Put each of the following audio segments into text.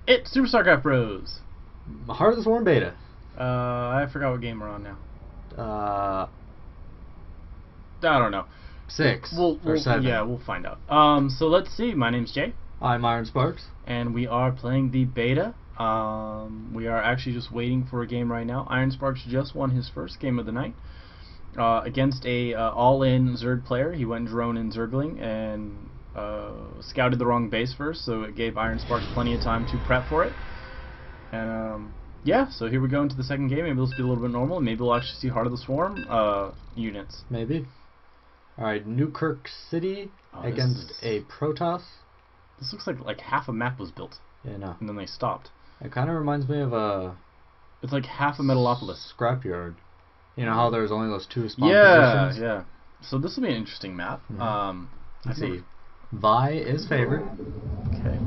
It's Super Starcraft Bros. Heart of the Swarm Beta. I forgot what game we're on now. Uh, I don't know. 6 We'll, or 7. Yeah, we'll find out. So let's see. My name's Jay. I'm IronSparks. And we are playing the beta. We are actually just waiting for a game right now. IronSparks just won his first game of the night against a all-in Zerg player. He went drone and Zergling and scouted the wrong base first, so it gave IronSparks plenty of time to prep for it. And yeah, so here we go into the second game. Maybe this will be a little bit normal. Maybe we'll actually see Heart of the Swarm units. Maybe. Alright, Newkirk City against a Protoss. This looks like half a map was built. Yeah, no. And then they stopped. It kind of reminds me of a... It's like half a Metalopolis. Scrapyard. You know how there's only those 2 spawn positions? Yeah. So this will be an interesting map. Let's see. Vi is favored. Okay.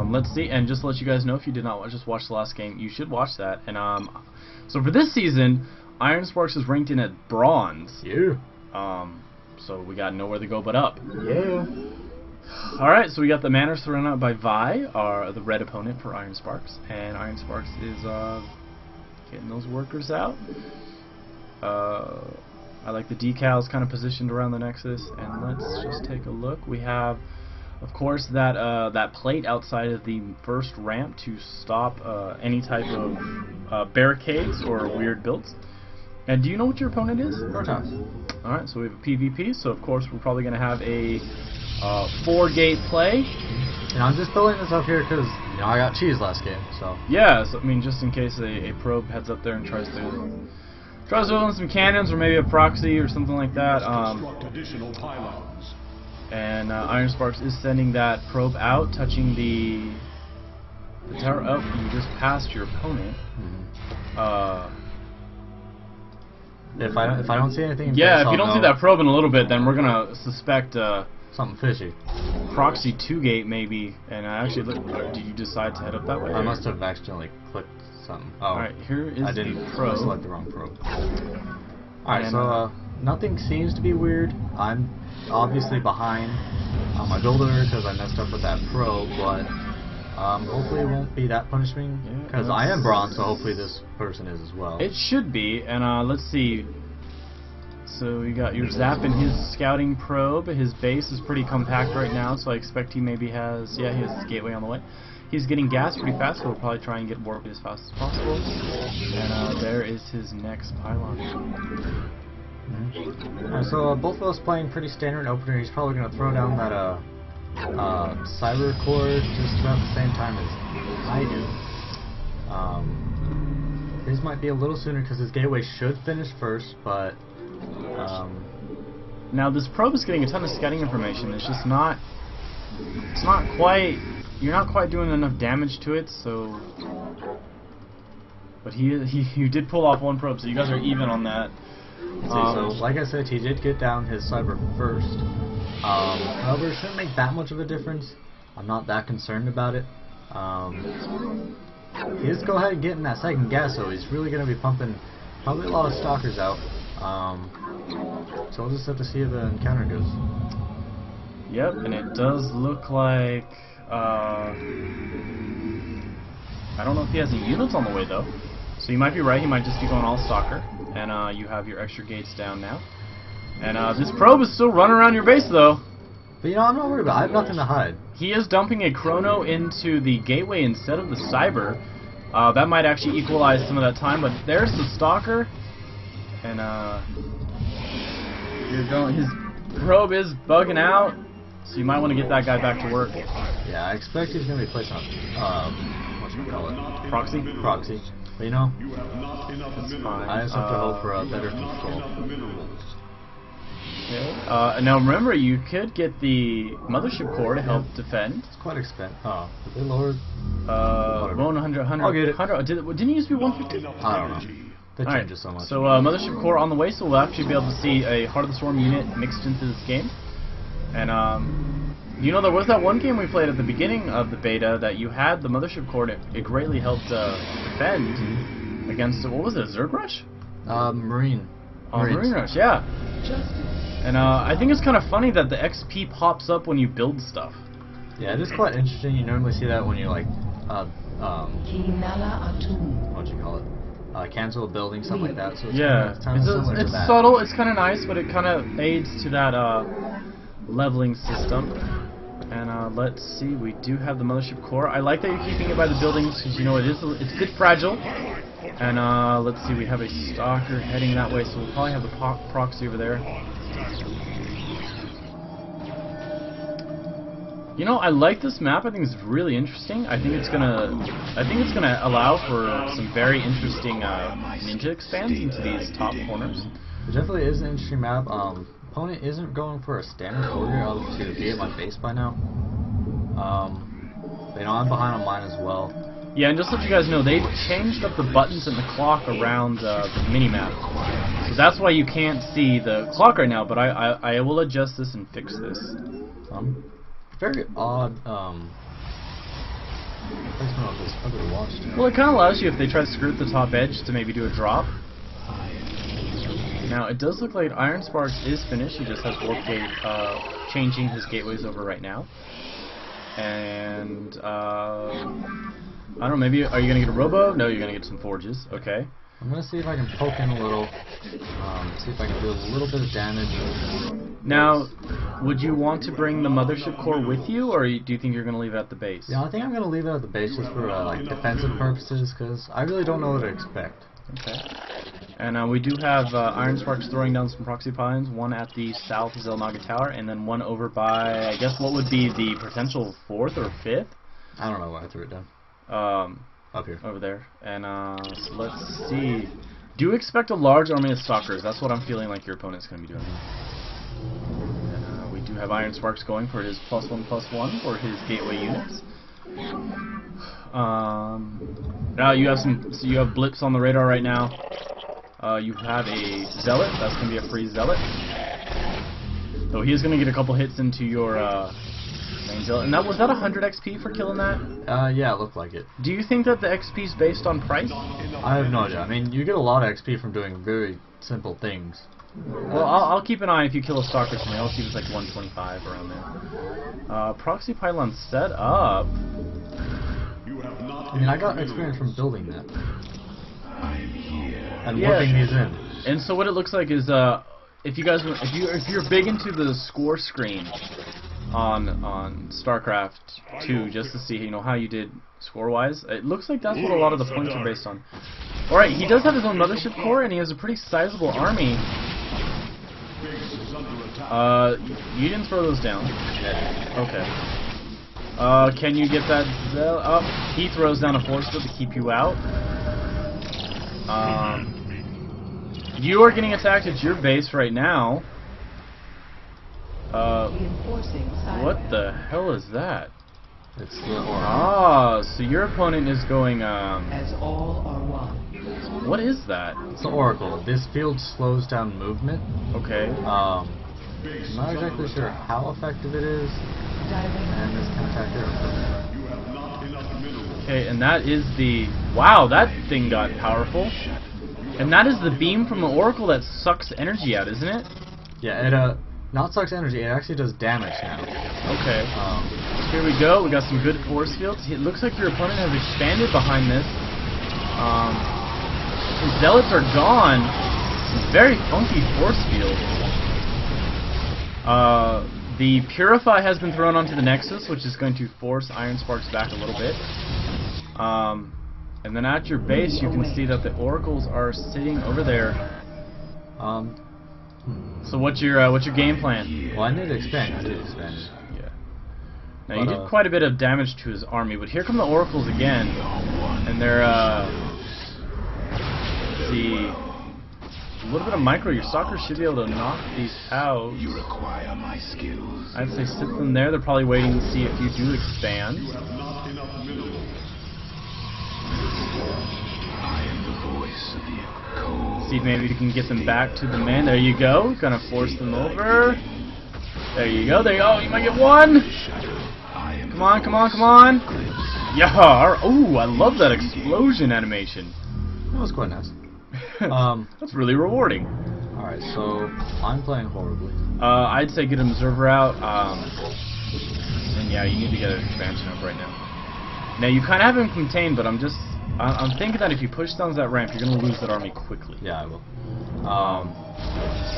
Let's see, and just to let you guys know, if you did not just watch the last game, you should watch that. And so for this season, IronSparks is ranked in at bronze. Yeah. So we got nowhere to go but up. Yeah. All right, so we got the manners thrown out by Vi, the red opponent for IronSparks, and IronSparks is getting those workers out. I like the decals kind of positioned around the Nexus, and let's just take a look. We have, of course, that plate outside of the first ramp to stop any type of barricades or weird builds. And do you know what your opponent is? Protoss. Alright, so we have a PvP, so of course we're probably going to have a 4-gate play. And I'm just building this up here because, you know, I got cheese last game, so... Yeah, so I mean, just in case a probe heads up there and tries to build in some cannons or maybe a proxy or something like that. And IronSparks is sending that probe out, touching the tower. Oh, you just passed your opponent. If I don't see anything, yeah, if you don't see that probe in a little bit, then we're gonna suspect something fishy. Proxy 2-gate maybe. And actually, look, did you decide to head up that way? I must have accidentally clicked something. Oh, alright, here is I didn't the probe. select the wrong probe. Alright, so nothing seems to be weird. I'm obviously behind on my builder because I messed up with that probe, but hopefully it won't be that punishing because I am bronze, so hopefully this person is as well. It should be, and let's see. So you got your Zap and his scouting probe. His base is pretty compact right now, so I expect he maybe has, he has his gateway on the way. He's getting gas pretty fast, so we'll probably try and get warped as fast as possible. And there is his next pylon. So both of us playing pretty standard opener. He's probably going to throw down that cyber core just about the same time as I do. His might be a little sooner because his gateway should finish first, but now this probe is getting a ton of scouting information. It's just not. It's not quite. You're not quite doing enough damage to it, so. But you did pull off one probe, so you guys are even on that. So, like I said, he did get down his cyber first. However, it shouldn't make that much of a difference. I'm not that concerned about it. He is go ahead and getting that second gas, so he's really going to be pumping probably a lot of stalkers out. So we'll just have to see how the encounter goes. Yep, and it does look like I don't know if he has any units on the way though. So you might be right, he might just be going all stalker. And you have your extra gates down now. And this probe is still running around your base though. But you know, I'm not worried about it. I have nothing to hide. He is dumping a chrono into the gateway instead of the cyber. That might actually equalize some of that time, but there's the stalker. And his probe is bugging out. So you might want to get that guy back to work. Yeah, I expect he's going to be placed on, what should we call it? Proxy? Proxy. But you know, that's fine. I just have to hope for a better control. Okay. Now remember, you could get the mothership core to help defend. It's quite expensive. Oh, did they lower? 100. I'll get it. 100. Didn't it used to be 150? I don't know. They changes so much. So mothership core on the way, so we'll actually be able to see a Heart of the Swarm unit mixed into this game. And you know, there was that one game we played at the beginning of the beta that you had the mothership core. It greatly helped defend against, what was it, a Zerg Rush? Marine. Marine Rush, yeah. And I think it's kind of funny that the XP pops up when you build stuff. Yeah, it is quite interesting. You normally see that when you like what you call it? Cancel a building, stuff like that. So it's yeah, it's subtle. It's kind of nice, but it kind of aids to that leveling system. And let's see, we do have the mothership core. I like that you're keeping it by the buildings because you know it's a bit fragile. And let's see, we have a stalker heading that way, so we'll probably have the proxy over there. You know, I like this map. I think it's really interesting. I think it's gonna allow for some very interesting ninja expands into these top corners. It definitely is an interesting map. Opponent isn't going for a standard order to be at my base by now. You know, I'm behind on mine as well. Yeah, and just to let you guys know, they've changed up the buttons and the clock around the mini-map. So that's why you can't see the clock right now, but I will adjust this and fix this. Very odd placement of this other watch tower. Well, it kind of allows you, if they try to skirt the top edge, to maybe do a drop. Now, it does look like IronSparks is finished. He just has Warp Gate changing his gateways over right now. And, I don't know, maybe, are you going to get a robo? No, you're going to get some forges. Okay. I'm going to see if I can poke in a little, see if I can do a little bit of damage. Now, would you want to bring the mothership core with you, or do you think you're going to leave it at the base? Yeah, I think I'm going to leave it at the base just for like defensive purposes, because I really don't know what to expect. Okay. And we do have IronSparks throwing down some proxy pylons, one at the south Zelnaga Tower, and then one over by, I guess, what would be the potential 4th or 5th? I don't know why I threw it down. Up here. Over there. And so let's see. Do expect a large army of stalkers. That's what I'm feeling like your opponent's going to be doing. And we do have IronSparks going for his +1/+1 for his gateway units. Now you have blips on the radar right now. You have a zealot. That's going to be a free zealot. So he is going to get a couple hits into your main zealot. And was that 100 XP for killing that? Yeah, it looked like it. Do you think that the XP is based on price? I have no idea. I mean, you get a lot of XP from doing very simple things. Well, I'll keep an eye if you kill a stalker for me. I'll see if it's like 125 around there. Proxy pylon set up. I mean, I got experience from building that. And working these in. And so what it looks like is, if you're big into the score screen on Starcraft 2, just to see, you know, how you did score-wise, it looks like that's what a lot of the points are based on. All right, he does have his own mothership core, and he has a pretty sizable army. You didn't throw those down. Okay. Can you get that? Oh, he throws down a force field to keep you out. You are getting attacked at your base right now. What the hell is that? It's the Oracle. So your opponent is going, As all are one. What is that? It's the Oracle. This field slows down movement. Okay. I'm not exactly sure how effective it is. And this can attack there. Okay, and that is the... Wow, that thing got powerful. And that is the beam from the Oracle that sucks energy out, isn't it? Yeah, it, not sucks energy, it actually does damage now. Okay. Here we go, we got some good force fields. It looks like your opponent has expanded behind this. His zealots are gone. Some very funky force fields. The Purify has been thrown onto the Nexus, which is going to force IronSparks back a little bit. And then at your base, you can see that the Oracles are sitting over there. So what's your game plan? Well, I need to expand. Yeah. Now you did quite a bit of damage to his army, but here come the Oracles again, and they're see. A little bit of micro, your stalkers should be able to knock these out. You require my skills. I'd say sit them there. They're probably waiting to see if you do expand. I am the voice of the cold. See if maybe you can get them back to the man. There you go. Gonna force them over. There you go. There you go. You might get one. Come on, come on, come on. Yeah. Ooh, I love that explosion animation. That was quite nice. That's really rewarding. Alright, so I'm playing horribly. I'd say get an observer out. And yeah, you need to get an expansion up right now. Now you kind of have him contained, but I'm thinking that if you push down that ramp, you're going to lose that army quickly. Yeah, I will.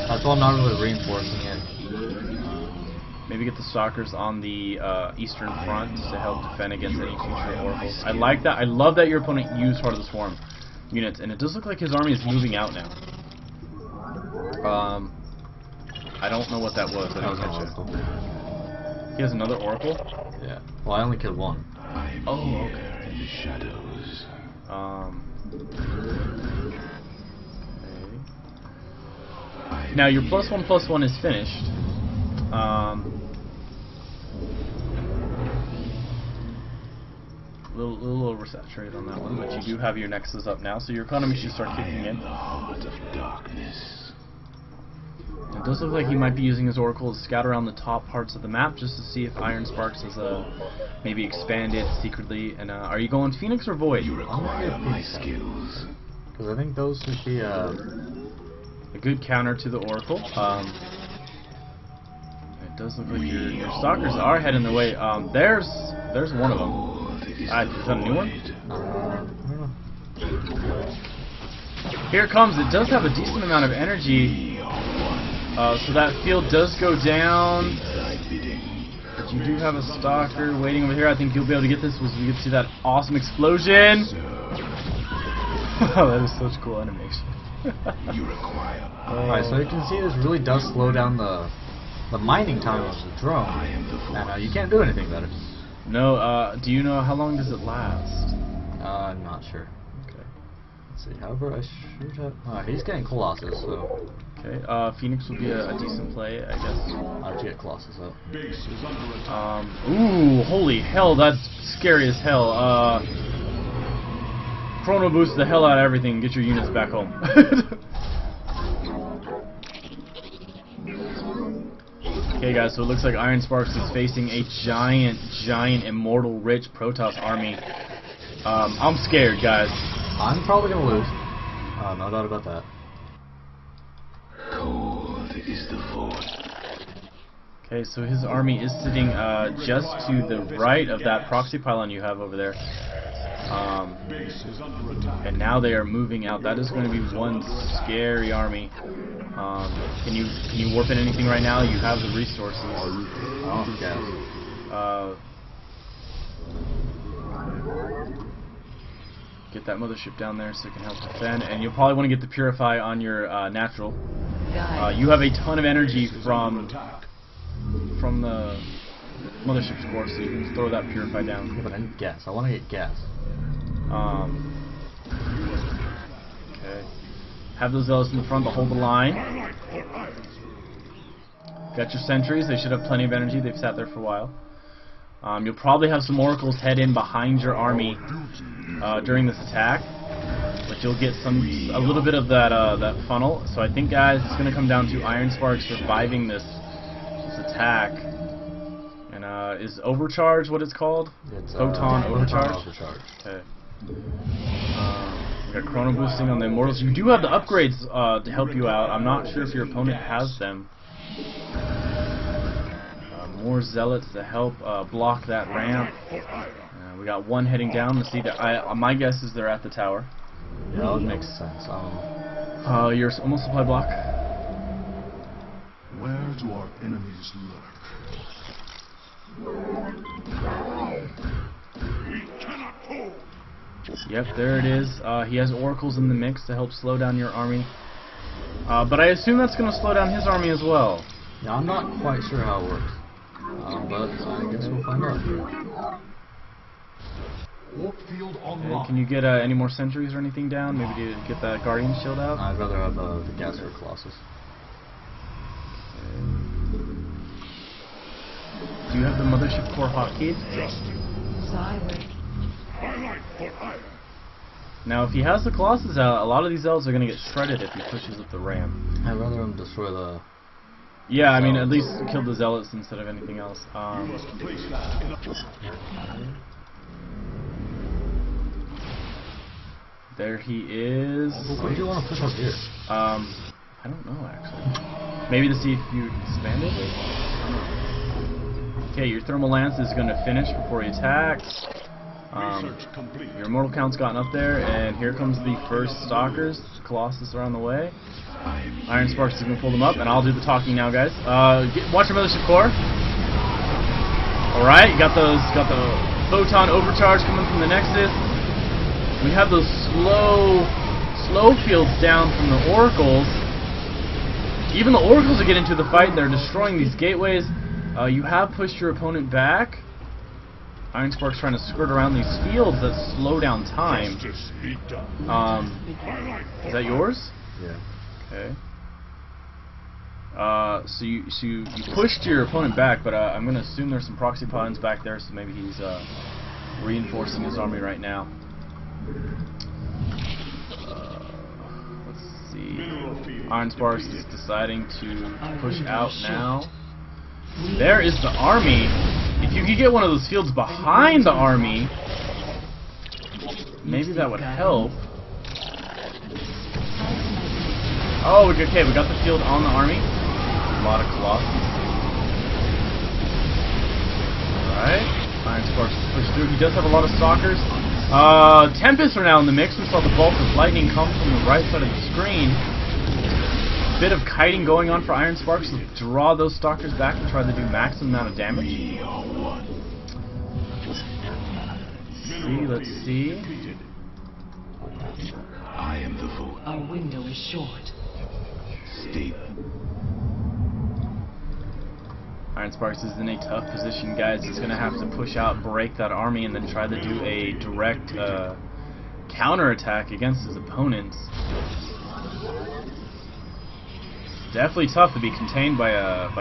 That's why I'm not really reinforcing it. Maybe get the stalkers on the eastern front to help defend against any future oracles. I like that. I love that your opponent used Heart of the Swarm units, and it does look like his army is moving out now. I don't know what that was. I didn't catch it. He has another oracle? Yeah. Well, I only killed one. Oh, okay. In the shadows. Okay. Now your +1/+1 is finished. A little oversaturated on that one, but you do have your nexus up now, so your economy should start kicking in. The heart of darkness. It does look like he might be using his oracle to scout around the top parts of the map just to see if IronSparks has maybe expanded secretly. And are you going Phoenix or Void? You require my skills. Because I think those should be a good counter to the oracle. It does look like your stalkers are heading the way. There's one of them. Is that a new one? Here it comes. It does have a decent amount of energy. So that field does go down. But you do have a stalker waiting over here. I think you'll be able to get this once we get to see that awesome explosion. That is such cool animation. Alright, so you can see this really does slow down the mining time of the drone. And you can't do anything about it. No, do you know how long does it last? I'm not sure. Okay. Let's see, however, I should have... he's getting Colossus, so... Okay, Phoenix would be a decent play, I guess. I'll have to get Colossus up. Ooh, holy hell, that's scary as hell. Chrono boost the hell out of everything, get your units back home. Okay guys, so it looks like IronSparks is facing a giant immortal rich Protoss army. I'm scared, guys. I'm probably gonna lose. No doubt about that. Cold is the fort. Okay, so his army is sitting just to the right of that proxy pylon you have over there. And now they are moving out. That is going to be one scary army. Can you warp in anything right now? You have the resources. Oh, yeah. Get that mothership down there so it can help defend, and you'll probably want to get the Purify on your natural. You have a ton of energy from the mothership's core, so you can throw that Purify down. Yeah, but I need gas. I want to get gas. Okay. Have those zealots in the front to hold the line. Got your sentries. They should have plenty of energy. They've sat there for a while. You'll probably have some oracles head in behind your army during this attack, but you'll get a little bit of that funnel. So I think, guys, it's going to come down to IronSparks surviving this attack. And is overcharge what it's called? It's Photon overcharge. Okay. We got chrono boosting on the immortals. You do have the upgrades to help you out. I'm not sure if your opponent has them. More zealots to help block that ramp. We got one heading down. Let's see. My guess is they're at the tower. Yeah, that would make sense. Your almost supply block. Where do our enemies lurk? We cannot hold. Yep, there it is. He has oracles in the mix to help slow down your army. But I assume that's going to slow down his army as well. Yeah, I'm not quite sure how it works. But I guess we'll find out. Okay, can you get any more sentries or anything down? Maybe to get that Guardian shield out? I'd rather have the gas for Colossus. Okay. Do you have the mothership core hotkeys? Now, if he has the Colossus out, a lot of these elves are going to get shredded if he pushes up the ramp. I'd rather him destroy the... Yeah, I mean, at least kill the zealots instead of anything else. There he is. What do you want to push up here? I don't know, actually. Maybe to see if you expand it? Okay, your thermal lance is going to finish before he attacks. Research complete. Your immortal count's gotten up there, and here comes the first Stalkers. Colossus are on the way. IronSparks is going to pull them up, and I'll do the talking now, guys. Watch your Mothership Core. Alright, got the photon overcharge coming from the Nexus. We have those slow fields down from the Oracles. Even the Oracles are getting into the fight. They're destroying these gateways. You have pushed your opponent back. IronSparks trying to skirt around these fields that slow down time. Justice be done. Is that yours? Yeah. Okay. So you pushed your opponent back, but I'm going to assume there's some proxy pawns back there, so maybe he's reinforcing his army right now. Let's see. IronSparks is deciding to push out now. There is the army. If you could get one of those fields behind the army, maybe that would help. Oh, okay, we got the field on the army. A lot of Colossus. Alright. IronSparks pushed through. He does have a lot of Stalkers. Tempests are now in the mix. We saw the bolt of lightning come from the right side of the screen. Bit of kiting going on for IronSparks to draw those Stalkers back and try to do maximum amount of damage. Let's see. I am the void. Our window is short. State. IronSparks is in a tough position, guys. He's going to have to push out, break that army, and then try to do a direct counterattack against his opponents. Definitely tough to be contained by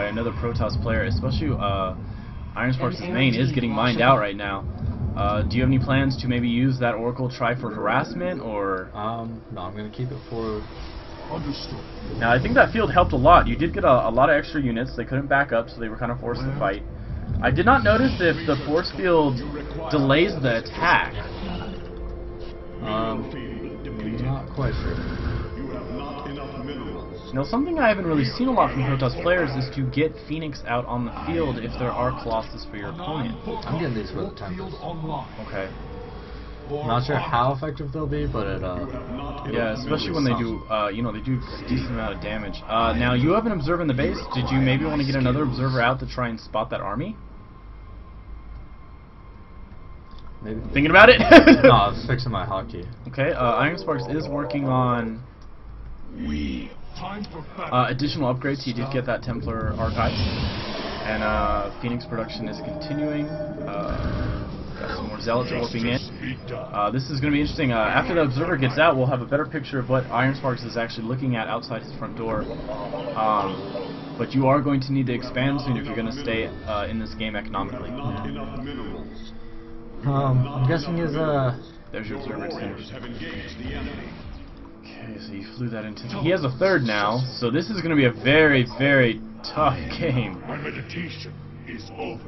another Protoss player, especially IronSparks' main is getting mined out right now. Do you have any plans to maybe use that Oracle, try for harassment, or? No, I'm gonna keep it for. Understood. Now I think that field helped a lot. You did get a lot of extra units. They couldn't back up, so they were kind of forced to fight. I did not notice if the force field delays the attack. I'm not quite sure. You have not enough minerals. Now, something I haven't really seen a lot from Protoss players is to get Phoenix out on the field if there are Colossus for your opponent. I'm getting these for the Tempest. Okay. Not sure how effective they'll be, but it Yeah, especially when they do, you know, they do a decent amount of damage. Now, you have an observer in the base. Did you maybe want to get another observer out to try and spot that army? maybe. Thinking about it? No, I was fixing my hotkey. Okay, IronSparks is working on Time for battle. additional upgrades. He did get that Templar Archive. And Phoenix production is continuing. Got some more Zealots warping in. This is going to be interesting. After the Observer gets out, we'll have a better picture of what IronSparks is actually looking at outside his front door. But you are going to need to expand soon if you're going to stay in this game economically. I'm guessing his There's your Observer. It's finished. Have engaged the enemy. Okay, so you flew that into... He has a third now, so this is going to be a very, very tough game. My meditation is over.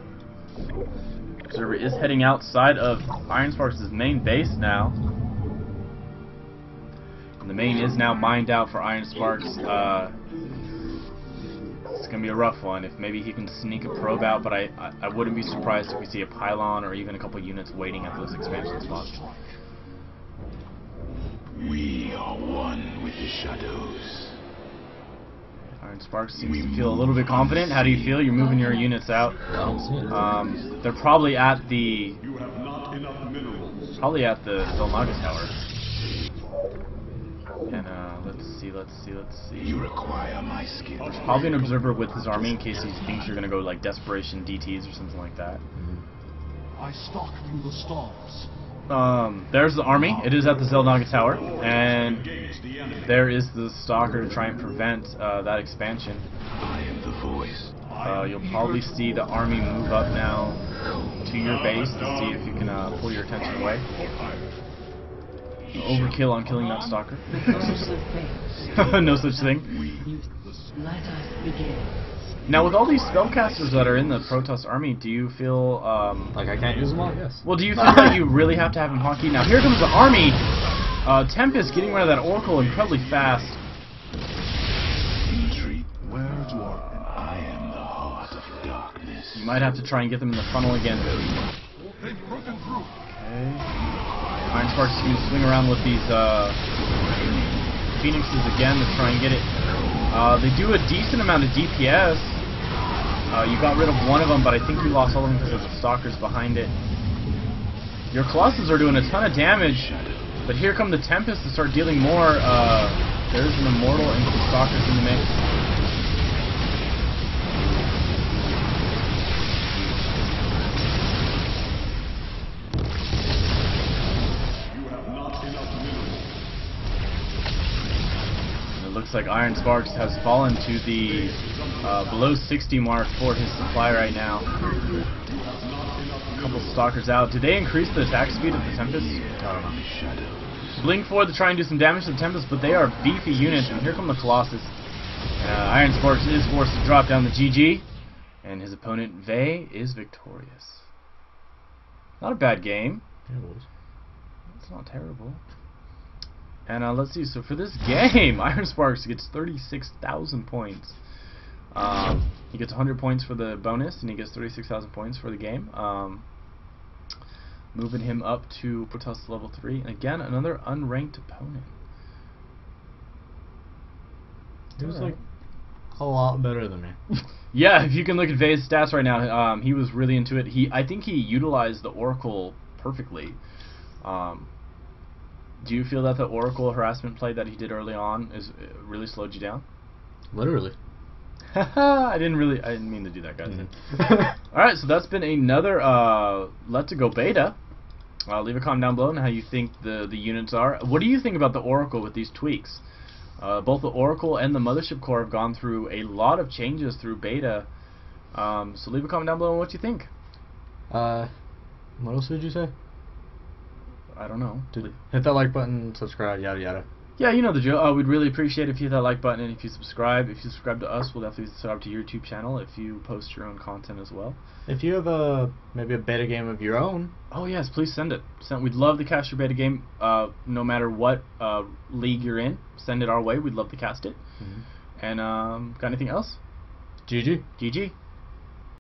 Observer is heading outside of IronSparks' main base now. And the main is now mined out for IronSparks. It's going to be a rough one if maybe he can sneak a probe out, but I wouldn't be surprised if we see a pylon or even a couple units waiting at those expansion spots. We are one with the shadows. IronSparks seems to feel a little bit confident. How do you feel? You're moving your units out. I don't see it. They're probably at the You have not enough minerals. Zelnaga Tower. And let's see. You require my skill. There's probably an observer with his army in case he thinks you're gonna go like desperation DTs or something like that. I stalk through the stars. There's the army. It is at the Zelnaga Tower, and Engage the enemy. there is the Stalker to try and prevent that expansion. I am the voice. You'll probably see the army move up now to your base to see if you can pull your attention away. Overkill on killing that Stalker. No such thing. Let us begin. Now, with all these spellcasters that are in the Protoss army, do you feel Like I can't use them all? Yes. well, do you feel that you really have to have him hotkey? Now, here comes the army. Tempest getting rid of that Oracle incredibly fast. Retreat. Where to our I am the heart of darkness. You might have to try and get them in the funnel again. They've broken through. IronSparks is going to swing around with these Phoenixes again to try and get it. They do a decent amount of DPS. You got rid of one of them, but I think you lost all of them because of the Stalkers behind it. Your Colossus are doing a ton of damage, but here come the Tempests to start dealing more. There's an Immortal and some Stalkers in the mix. Looks like IronSparks has fallen to the below 60 mark for his supply right now. A couple Stalkers out. Did they increase the attack speed of the Tempest? I don't know. Blink forward to try and do some damage to the Tempest, but they are beefy units, and here come the Colossus. IronSparks is forced to drop down the GG, and his opponent, Vey, is victorious. Not a bad game. Yeah, it was. It's not terrible. And let's see, so for this game, IronSparks gets 36,000 points. He gets 100 points for the bonus, and he gets 36,000 points for the game. Moving him up to Protest level 3. And again, another unranked opponent. He was like a lot better than me. Yeah, if you can look at Vey's stats right now, he was really into it. I think he utilized the Oracle perfectly. Do you feel that the Oracle harassment play that he did early on is really slowed you down? Literally. I didn't mean to do that, guys. Alright, so that's been another Let's Go beta. Leave a comment down below on how you think the units are. What do you think about the Oracle with these tweaks? Both the Oracle and the Mothership Core have gone through a lot of changes through beta. So leave a comment down below on what you think. What else did you say? I don't know. Hit that like button, subscribe, yada yada. Yeah, you know the drill. We'd really appreciate it if you hit that like button, and if you subscribe. If you subscribe to us, we'll definitely subscribe to your YouTube channel if you post your own content as well. If you have maybe a beta game of your own. Oh yes, please send it. We'd love to cast your beta game, no matter what league you're in. Send it our way. We'd love to cast it. And got anything else? GG. GG.